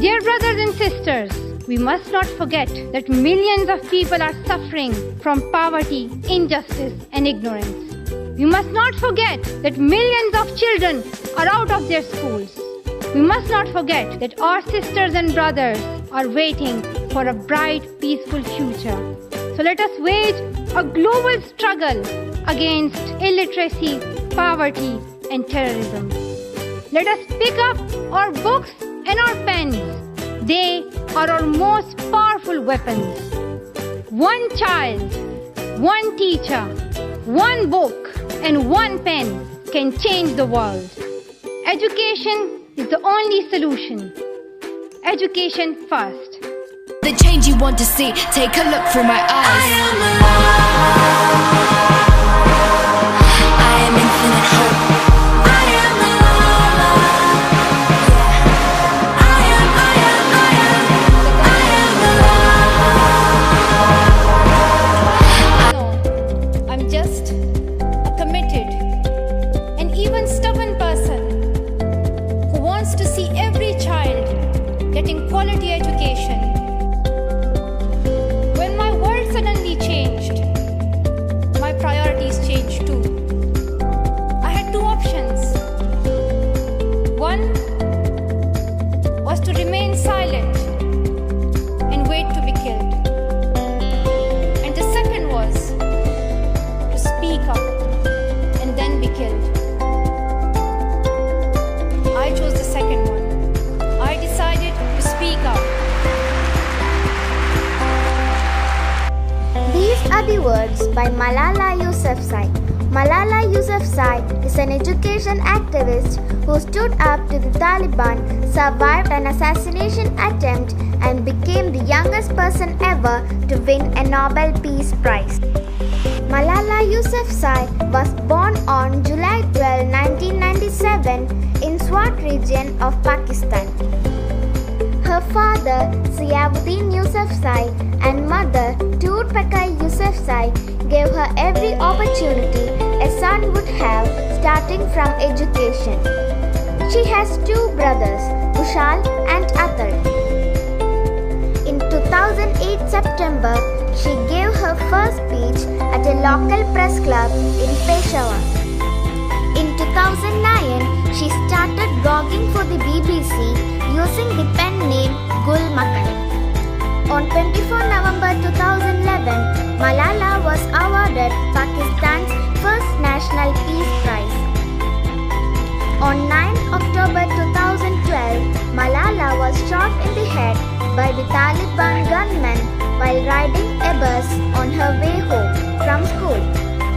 Dear brothers and sisters, we must not forget that millions of people are suffering from poverty, injustice, and ignorance. We must not forget that millions of children are out of their schools. We must not forget that our sisters and brothers are waiting for a bright, peaceful future. So let us wage a global struggle against illiteracy, poverty, and terrorism. Let us pick up our books and our pens. They are our most powerful weapons. One child, one teacher, one book, and one pen can change the world. Education is the only solution. Education first. The change you want to see, take a look through my eyes. I am alive. I am infinite hope. I am alive. I am alive. No, I'm just a committed and even stubborn person who wants to see every child getting quality education. When my world suddenly changed, my priorities changed too. I had two options. One was to remain silent and wait to be killed. And the second was to speak up and then be killed. I chose the second one. I decided to speak up. These are the words by Malala Yousafzai. Malala Yousafzai is an education activist who stood up to the Taliban, survived an assassination attempt, and became the youngest person ever to win a Nobel Peace Prize. Malala Yousafzai was born on July 12, 1997 in Swat region of Pakistan. Her father, Ziauddin Yousafzai, and mother, Tur Pakai Yousafzai, gave her every opportunity a son would have starting from education. She has two brothers, Kushal and Atal. In 2008 September, she gave her first speech at a local press club in Peshawar. In 2009, she started blogging for the BBC using the pen name Gul Makan. On 24 November 2011, Malala was awarded Pakistan's first National Peace Prize. On 9 October 2012, Malala was shot in the head by the Taliban gunmen while riding a bus on her way home from school.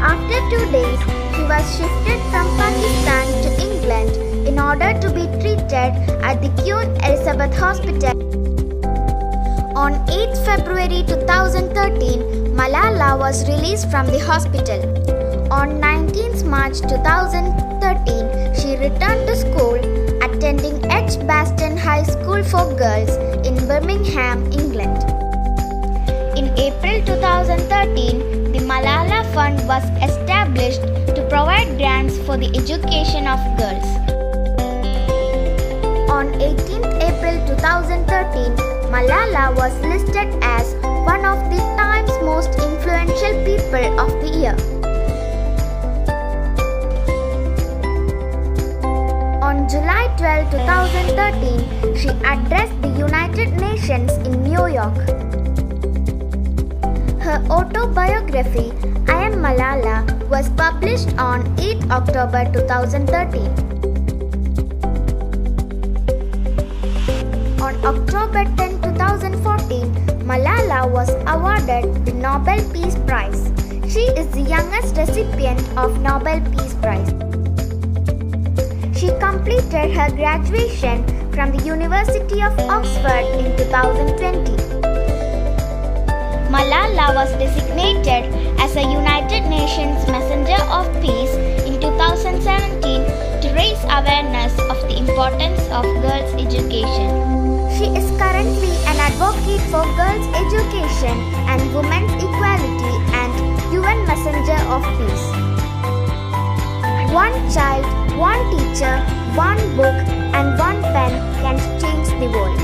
After 2 days, she was shifted from Pakistan to England in order to be treated at the Queen Elizabeth Hospital. On 8 February 2013, Malala was released from the hospital. On 19 March 2013, she returned to school, attending Edgbaston High School for Girls in Birmingham, England. In April 2013, the Malala Fund was established to provide grants for the education of girls. On 18th April 2013, Malala was listed as one of the Time's most influential people of the year. On July 12, 2013, she addressed the United Nations in New York. Her autobiography, I Am Malala, was published on 8 October 2013. On October 10, 2014, Malala was awarded the Nobel Peace Prize. She is the youngest recipient of Nobel Peace Prize. She completed her graduation from the University of Oxford in 2020. Malala was designated as a United Nations Messenger of Peace in 2017 to raise awareness of the importance of girls' education. She is currently an advocate for girls' education and women's equality and UN Messenger of Peace. One child, one teacher, one book, and one pen can change the world.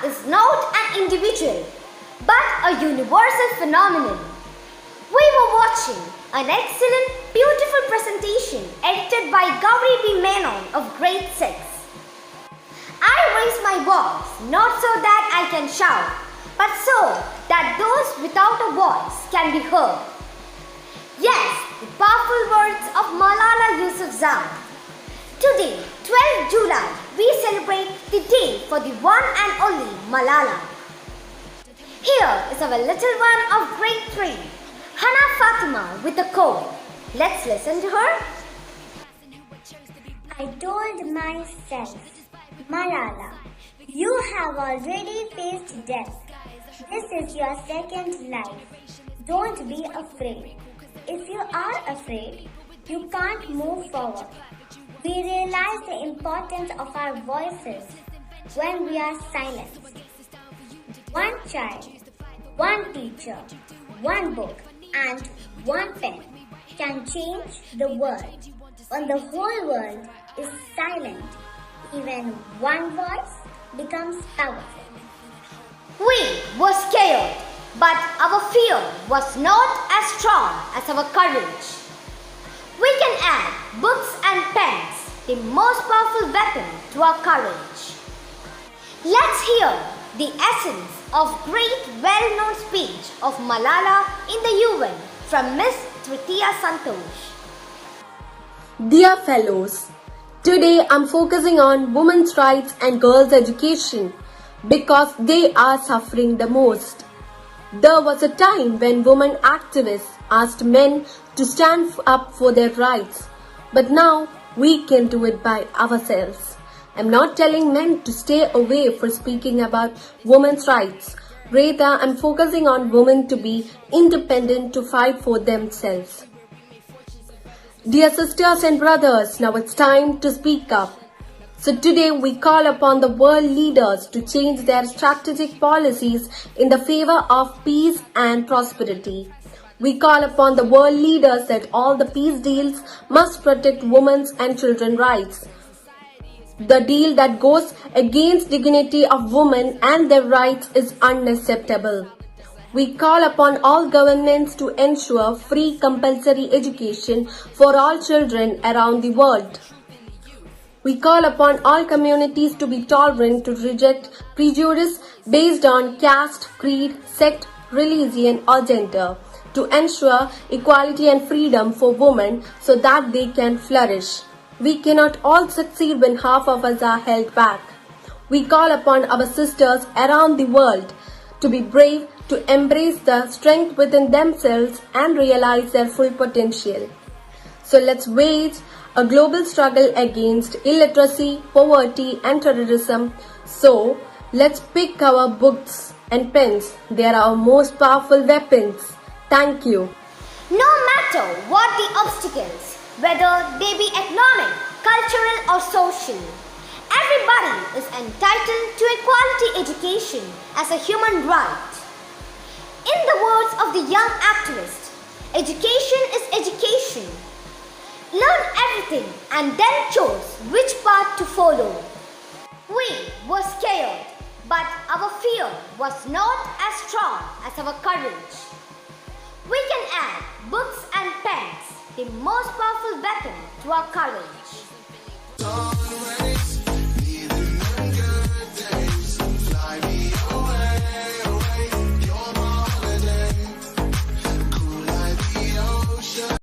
is not an individual, but a universal phenomenon. We were watching an excellent, beautiful presentation edited by Gauri B. Menon of grade 6. I raise my voice not so that I can shout, but so that those without a voice can be heard. Yes, the powerful words of Malala Yousafzai. Today, 12 July, we celebrate the day for the one and only Malala. Here is our little one of grade 3, Hana Fatima, with a quote. Let's listen to her. I told myself, Malala, you have already faced death. This is your second life. Don't be afraid. If you are afraid, you can't move forward. We realize the importance of our voices when we are silent. One child, one teacher, one book, and one pen can change the world. When the whole world is silent, even one voice becomes powerful. We were scared, but our fear was not as strong as our courage. We can add books and pens, the most powerful weapon to our courage. Let's hear the essence of great well-known speech of Malala in the UN from Miss Tritiya Santosh. Dear fellows, today I'm focusing on women's rights and girls' education because they are suffering the most. There was a time when women activists asked men to stand up for their rights, but now we can do it by ourselves. I'm not telling men to stay away for speaking about women's rights. Rather, I'm focusing on women to be independent to fight for themselves. Dear sisters and brothers, now it's time to speak up. So today we call upon the world leaders to change their strategic policies in the favor of peace and prosperity. We call upon the world leaders that all the peace deals must protect women's and children's rights. The deal that goes against dignity of women and their rights is unacceptable. We call upon all governments to ensure free compulsory education for all children around the world. We call upon all communities to be tolerant, to reject prejudice based on caste, creed, sect, religion or gender, to ensure equality and freedom for women so that they can flourish. We cannot all succeed when half of us are held back. We call upon our sisters around the world to be brave, to embrace the strength within themselves and realize their full potential. So let's wage a global struggle against illiteracy, poverty and terrorism. So let's pick our books and pens. They are our most powerful weapons. Thank you. No matter what the obstacles, whether they be economic, cultural or social, everybody is entitled to equality education as a human right. In the words of the young activist, education is education. Learn everything and then choose which path to follow. We were scared, but our fear was not as strong as our courage. We can add books and pens, the most powerful weapon to our courage.